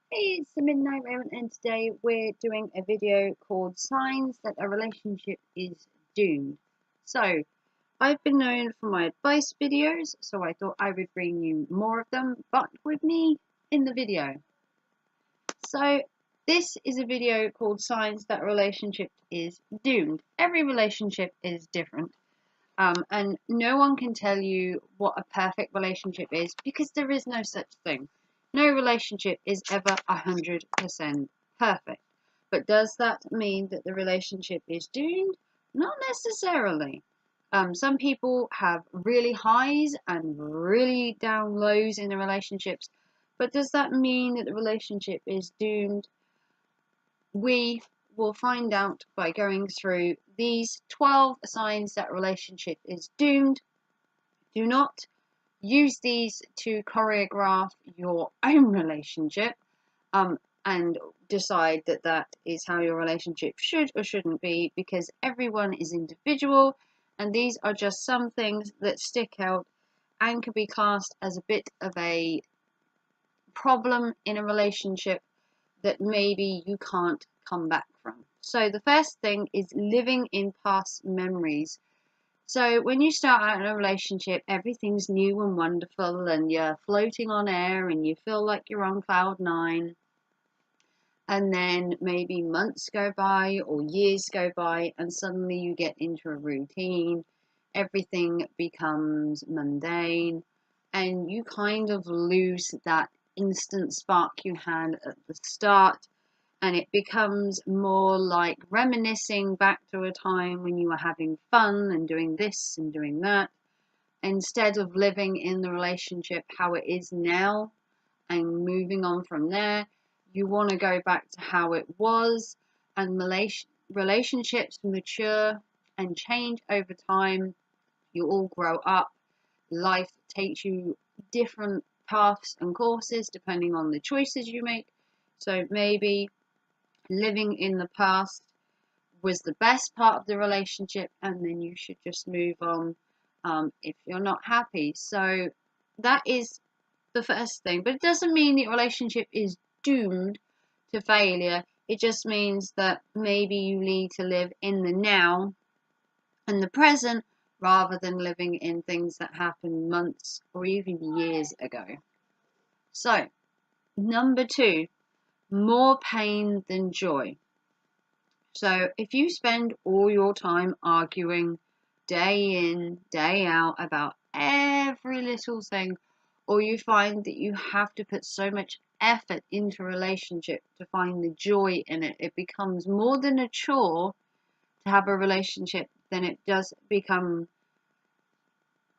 Hey, it's the Midnight Moment, and today we're doing a video called Signs That a Relationship is Doomed. So, I've been known for my advice videos, so I thought I would bring you more of them, but with me in the video. So, this is a video called Signs That a Relationship is Doomed. Every relationship is different, and no one can tell you what a perfect relationship is because there is no such thing. No relationship is ever 100% perfect. But does that mean that the relationship is doomed? Not necessarily. Some people have really highs and really down lows in the relationships, but does that mean that the relationship is doomed? We will find out by going through these 12 signs that a relationship is doomed. Do not use these to choreograph your own relationship and decide that that is how your relationship should or shouldn't be, because everyone is individual and these are just some things that stick out and can be classed as a bit of a problem in a relationship that maybe you can't come back from. So the first thing is living in past memories. So when you start out in a relationship, everything's new and wonderful and you're floating on air and you feel like you're on cloud nine. And then maybe months go by or years go by and suddenly you get into a routine. Everything becomes mundane and you kind of lose that instant spark you had at the start, and it becomes more like reminiscing back to a time when you were having fun and doing this and doing that, instead of living in the relationship how it is now and moving on from there. You want to go back to how it was, and relationships mature and change over time. You all grow up, life takes you different paths and courses depending on the choices you make. So maybe living in the past was the best part of the relationship, and then you should just move on if you're not happy. So that is the first thing, but it doesn't mean the relationship is doomed to failure. It just means that maybe you need to live in the now and the present rather than living in things that happened months or even years ago. So, number two, more pain than joy. So if you spend all your time arguing day in, day out about every little thing, or you find that you have to put so much effort into a relationship to find the joy in it, it becomes more than a chore to have a relationship, then it does become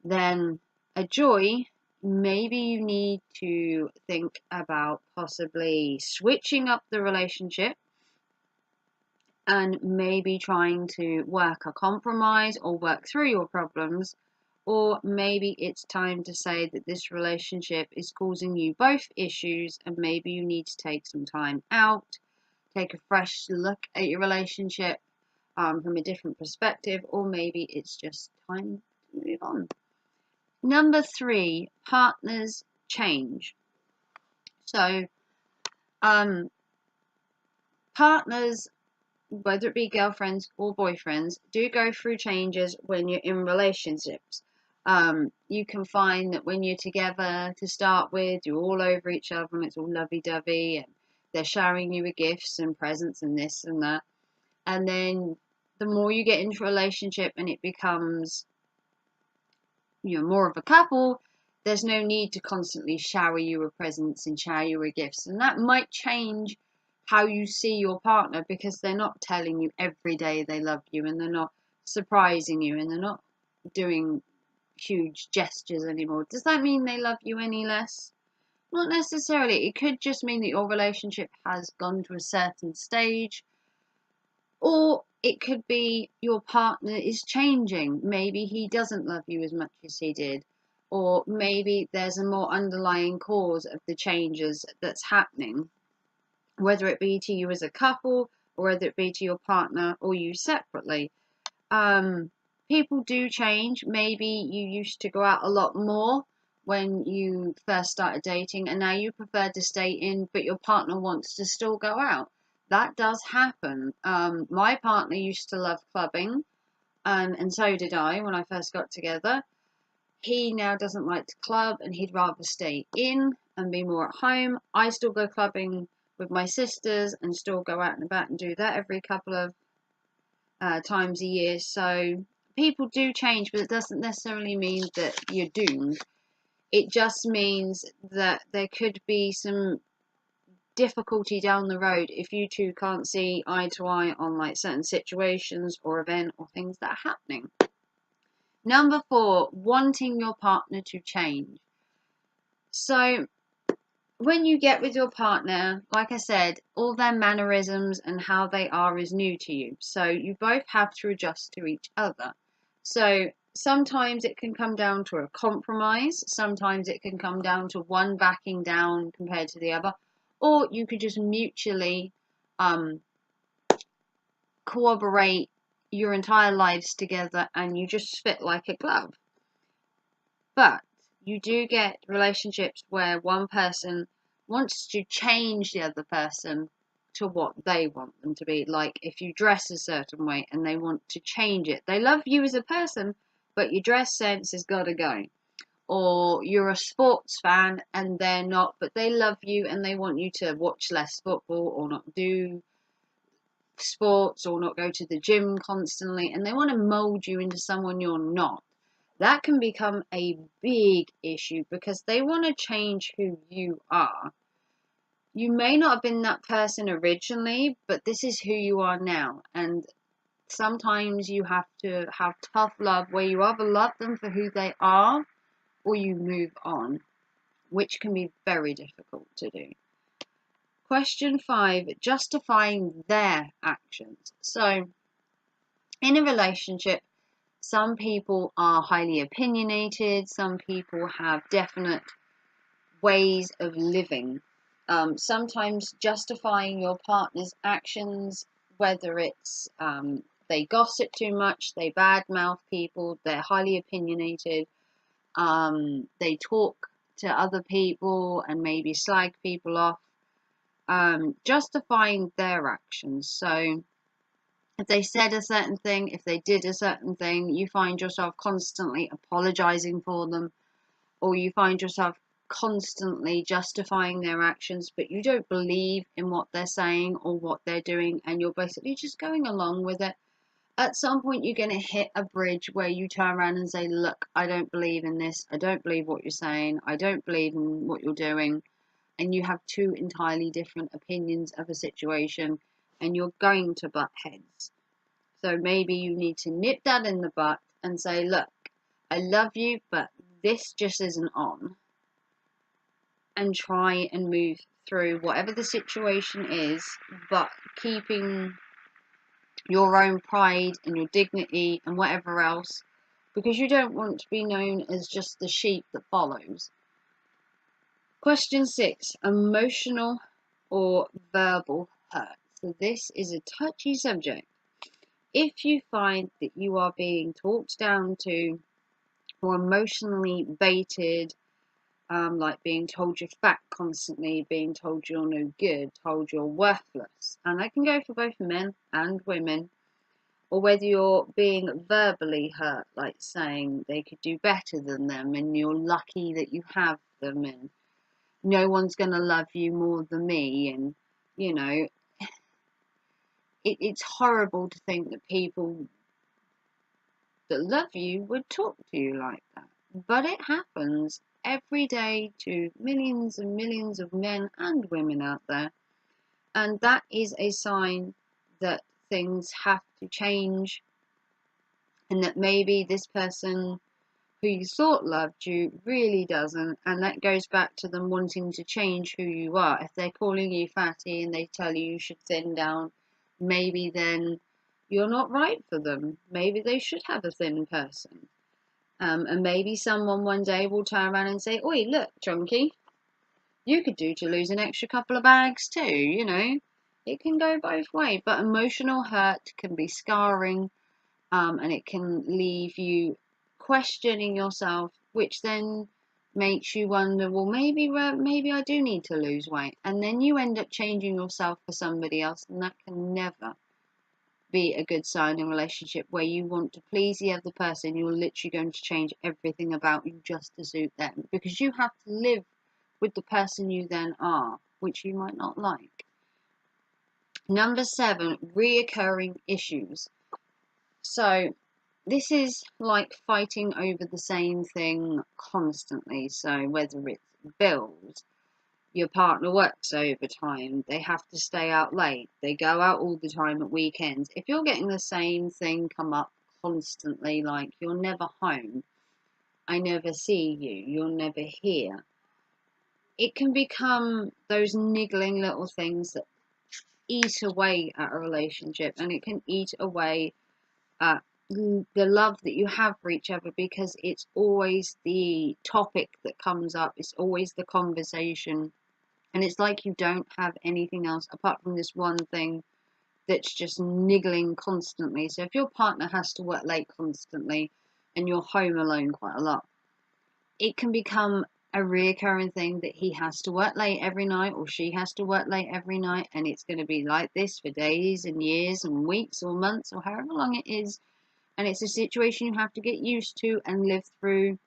then a joy. Maybe you need to think about possibly switching up the relationship and maybe trying to work a compromise or work through your problems, or maybe it's time to say that this relationship is causing you both issues and maybe you need to take some time out, take a fresh look at your relationship from a different perspective, or maybe it's just time to move on. Number three, partners change. So, partners, whether it be girlfriends or boyfriends, do go through changes when you're in relationships. You can find that when you're together to start with, you're all over each other and it's all lovey-dovey and they're showering you with gifts and presents and this and that. And then the more you get into a relationship and it becomes, more of a couple, there's no need to constantly shower you with presents and shower you with gifts. And that might change how you see your partner because they're not telling you every day they love you and they're not surprising you and they're not doing huge gestures anymore. Does that mean they love you any less? Not necessarily. It could just mean that your relationship has gone to a certain stage, or it could be your partner is changing. Maybe he doesn't love you as much as he did, or maybe there's a more underlying cause of the changes that's happening, whether it be to you as a couple or whether it be to your partner or you separately. People do change. Maybe you used to go out a lot more when you first started dating and now you prefer to stay in, but your partner wants to still go out. That does happen. My partner used to love clubbing, and so did I when I first got together. He now doesn't like to club and he'd rather stay in and be more at home. I still go clubbing with my sisters and still go out and about and do that every couple of times a year. So people do change, but it doesn't necessarily mean that you're doomed. It just means that there could be some difficulty down the road if you two can't see eye to eye on like certain situations or event or things that are happening. Number 4, wanting your partner to change. So when you get with your partner, like I said, all their mannerisms and how they are is new to you. So you both have to adjust to each other. So sometimes it can come down to a compromise. Sometimes it can come down to one backing down compared to the other. Or you could just mutually corroborate your entire lives together and you just fit like a glove. But you do get relationships where one person wants to change the other person to what they want them to be. Like if you dress a certain way and they want to change it. They love you as a person, but your dress sense has got to go. Or you're a sports fan and they're not, but they love you and they want you to watch less football or not do sports or not go to the gym constantly, and they want to mold you into someone you're not. That can become a big issue because they want to change who you are. You may not have been that person originally, but this is who you are now. And sometimes you have to have tough love where you either love them for who they are or you move on, which can be very difficult to do. Question 5, justifying their actions. So, in a relationship, some people are highly opinionated, some people have definite ways of living. Sometimes justifying your partner's actions, whether it's they gossip too much, they badmouth people, they're highly opinionated, they talk to other people and maybe slag people off. Justifying their actions. So if they said a certain thing, if they did a certain thing, you find yourself constantly apologizing for them, or you find yourself constantly justifying their actions, but you don't believe in what they're saying or what they're doing, and you're basically just going along with it. At some point, you're going to hit a bridge where you turn around and say, look, I don't believe in this. I don't believe what you're saying. I don't believe in what you're doing. And you have two entirely different opinions of a situation and you're going to butt heads. So maybe you need to nip that in the butt and say, look, I love you, but this just isn't on. And try and move through whatever the situation is, but keeping your own pride and your dignity and whatever else, because you don't want to be known as just the sheep that follows. Question 6, emotional or verbal hurt. So this is a touchy subject. If you find that you are being talked down to or emotionally baited, like being told you're fat constantly, being told you're no good, told you're worthless, and that can go for both men and women, or whether you're being verbally hurt, like saying they could do better than them and you're lucky that you have them and no one's going to love you more than me, and you know, it's horrible to think that people that love you would talk to you like that, but it happens every day to millions and millions of men and women out there, and that is a sign that things have to change, and that maybe this person who you thought loved you really doesn't, and that goes back to them wanting to change who you are. If they're calling you fatty and they tell you you should thin down, maybe then you're not right for them. Maybe they should have a thin person. And maybe someone one day will turn around and say, oi, look, chunky, you could do to lose an extra couple of bags too, you know. It can go both ways, but emotional hurt can be scarring, and it can leave you questioning yourself, which then makes you wonder, well, maybe I do need to lose weight, and then you end up changing yourself for somebody else, and that can never be a good sign in a relationship where you want to please the other person. You're literally going to change everything about you just to suit them, because you have to live with the person you then are, which you might not like. Number 7, reoccurring issues. So this is like fighting over the same thing constantly. So whether it's bills, your partner works overtime, they have to stay out late, they go out all the time at weekends. If you're getting the same thing come up constantly, like you're never home, I never see you, you're never here, it can become those niggling little things that eat away at a relationship, and it can eat away at the love that you have for each other, because it's always the topic that comes up, it's always the conversation, and it's like you don't have anything else apart from this one thing that's just niggling constantly. So if your partner has to work late constantly and you're home alone quite a lot, it can become a reoccurring thing that he has to work late every night or she has to work late every night, and it's going to be like this for days and years and weeks or months or however long it is, and it's a situation you have to get used to and live through,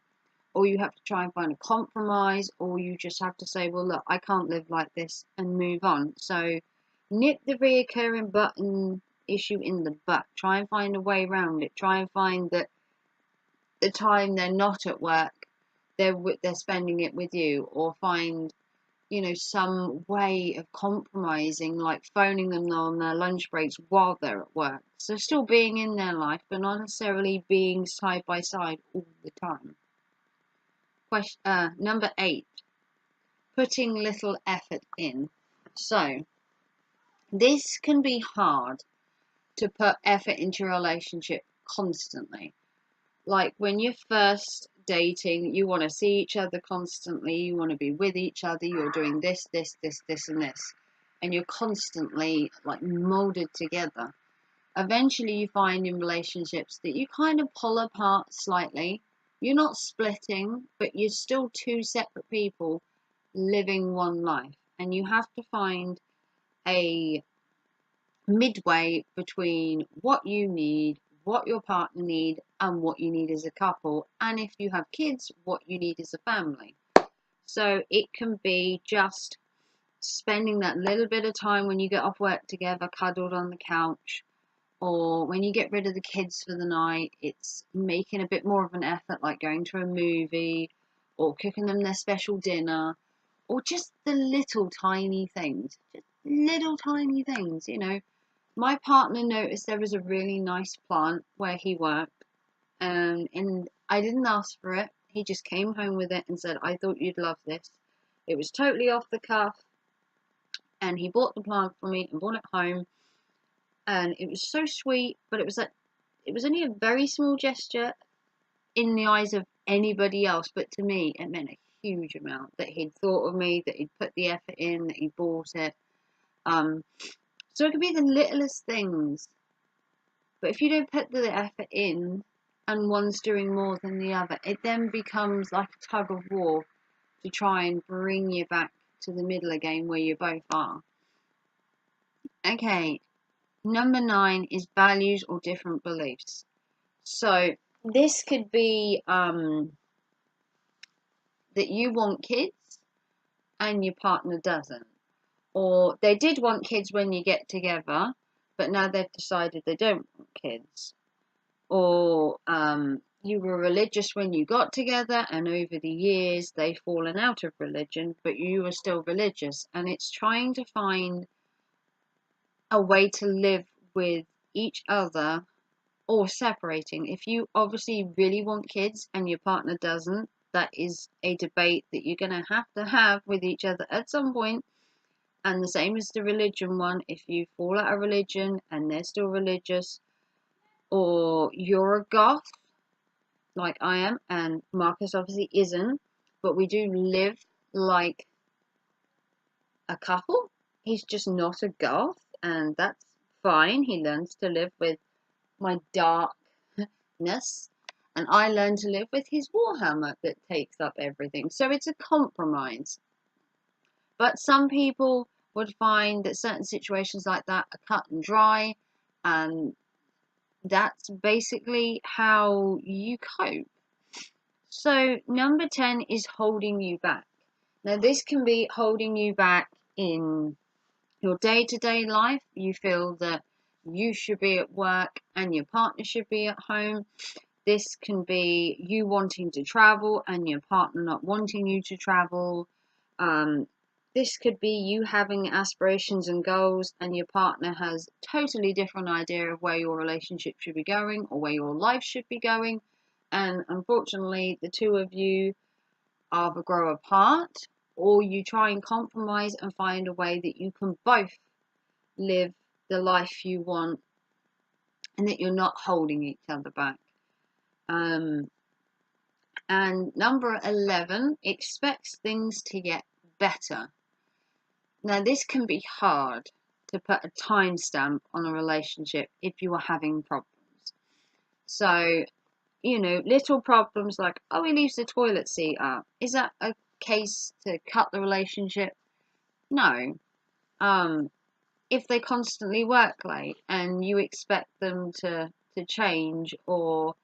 or you have to try and find a compromise, or you just have to say, well, look, I can't live like this, and move on. So nip the reoccurring button issue in the butt. Try and find a way around it. Try and find that the time they're not at work, they're spending it with you, or find, some way of compromising, like phoning them on their lunch breaks while they're at work. So still being in their life, but not necessarily being side by side all the time. Number 8, putting little effort in. So this can be hard to put effort into a relationship constantly. Like when you're first dating, you want to see each other constantly, you want to be with each other, you're doing this, this, this, this, and this, and you're constantly like molded together. Eventually you find in relationships that you kind of pull apart slightly. You're not splitting, but you're still two separate people living one life, and you have to find a midway between what you need, what your partner need, and what you need as a couple, and if you have kids, what you need as a family. So it can be just spending that little bit of time when you get off work together, cuddled on the couch, or when you get rid of the kids for the night, it's making a bit more of an effort, like going to a movie or cooking them their special dinner, or just the little tiny things, My partner noticed there was a really nice plant where he worked, and I didn't ask for it. He just came home with it and said, I thought you'd love this. It was totally off the cuff, and he bought the plant for me and brought it home, and it was so sweet, but it was only a very small gesture in the eyes of anybody else, but to me it meant a huge amount, that he'd thought of me, that he'd put the effort in, that he bought it. So it could be the littlest things, but if you don't put the effort in and one's doing more than the other, it then becomes like a tug of war to try and bring you back to the middle again where you both are. Okay, number 9 is values or different beliefs. So this could be that you want kids and your partner doesn't, or they did want kids when you get together, but now they've decided they don't want kids, or you were religious when you got together and over the years they've fallen out of religion, but you were still religious, and it's trying to find a way to live with each other or separating. If you obviously really want kids and your partner doesn't, that is a debate that you're going to have with each other at some point. And the same as the religion one, if you fall out of religion and they're still religious, or you're a goth like I am, and Marcus obviously isn't, but we do live like a couple. He's just not a goth, and that's fine. He learns to live with my darkness, and I learn to live with his Warhammer that takes up everything. So it's a compromise. But some people would find that certain situations like that are cut and dry, and that's basically how you cope. So number 10 is holding you back. Now this can be holding you back in your day-to-day life. You feel that you should be at work and your partner should be at home. This can be you wanting to travel and your partner not wanting you to travel. This could be you having aspirations and goals and your partner has totally different idea of where your relationship should be going or where your life should be going. And unfortunately, the two of you either grow apart or you try and compromise and find a way that you can both live the life you want and that you're not holding each other back. And number 11 expects things to get better. Now, this can be hard to put a timestamp on a relationship if you are having problems. So, you know, little problems like, oh, he leaves the toilet seat up. Is that a case to cut the relationship? No. If they constantly work late and you expect them to change, or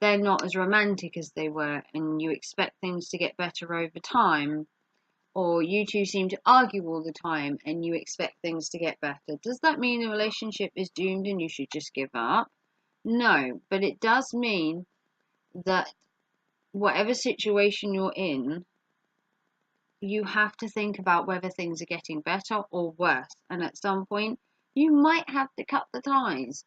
they're not as romantic as they were and you expect things to get better over time, or you two seem to argue all the time and you expect things to get better, does that mean the relationship is doomed and you should just give up? No, but it does mean that whatever situation you're in, you have to think about whether things are getting better or worse, and at some point you might have to cut the ties.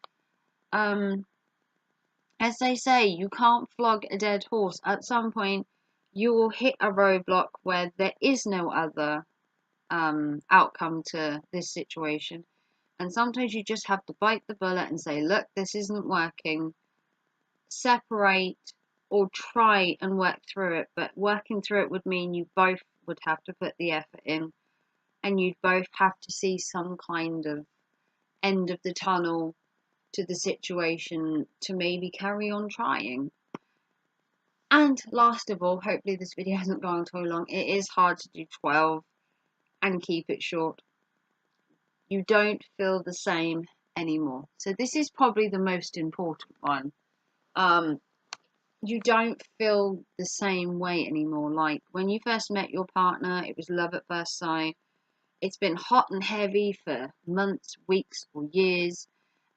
As they say, you can't flog a dead horse. At some point you will hit a roadblock where there is no other outcome to this situation, and sometimes you just have to bite the bullet and say, look, this isn't working, separate or try and work through it. But working through it would mean you both would have to put the effort in and you'd both have to see some kind of end of the tunnel to the situation to maybe carry on trying. And last of all, hopefully this video hasn't gone too long, it is hard to do 12 and keep it short. You don't feel the same anymore. So this is probably the most important one. You don't feel the same way anymore. Like when you first met your partner, it was love at first sight. It's been hot and heavy for months, weeks, or years,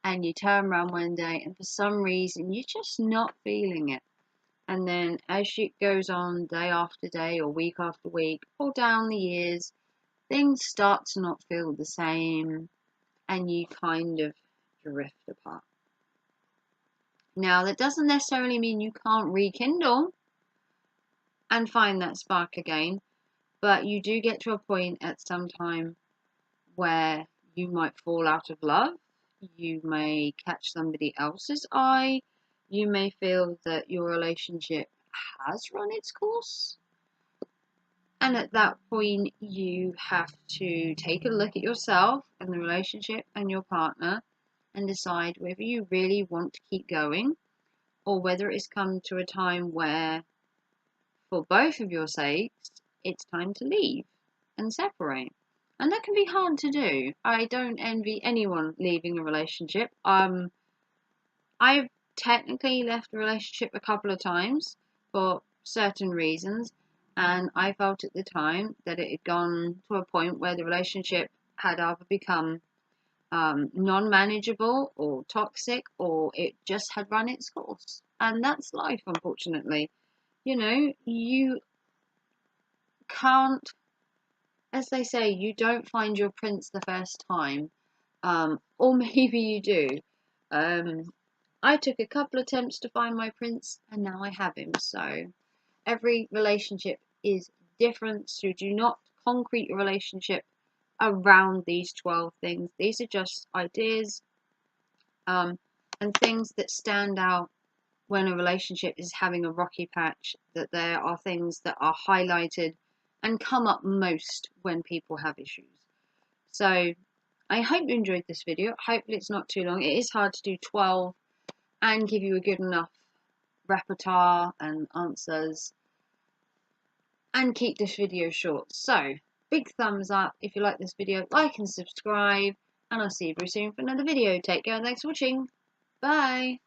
and you turn around one day and for some reason you're just not feeling it. And then as it goes on day after day or week after week or down the years, things start to not feel the same and you kind of drift apart. Now, that doesn't necessarily mean you can't rekindle and find that spark again, but you do get to a point at some time where you might fall out of love, you may catch somebody else's eye, you may feel that your relationship has run its course, and at that point you have to take a look at yourself and the relationship and your partner and decide whether you really want to keep going or whether it's come to a time where, for both of your sakes, it's time to leave and separate. And that can be hard to do. I don't envy anyone leaving a relationship. I've technically left a relationship a couple of times for certain reasons, and I felt at the time that it had gone to a point where the relationship had either become non-manageable or toxic, or it just had run its course. And that's life, unfortunately. You know, you can't, as they say, you don't find your prince the first time, or maybe you do. I took a couple attempts to find my prince and now I have him. So every relationship is different, so do not concrete your relationship around these 12 things. These are just ideas and things that stand out when a relationship is having a rocky patch, that there are things that are highlighted and come up most when people have issues. So I hope you enjoyed this video. Hopefully it's not too long. It is hard to do 12 and give you a good enough repertoire and answers, and keep this video short. So, big thumbs up if you like this video, like and subscribe, and I'll see you very soon for another video. Take care and thanks for watching. Bye.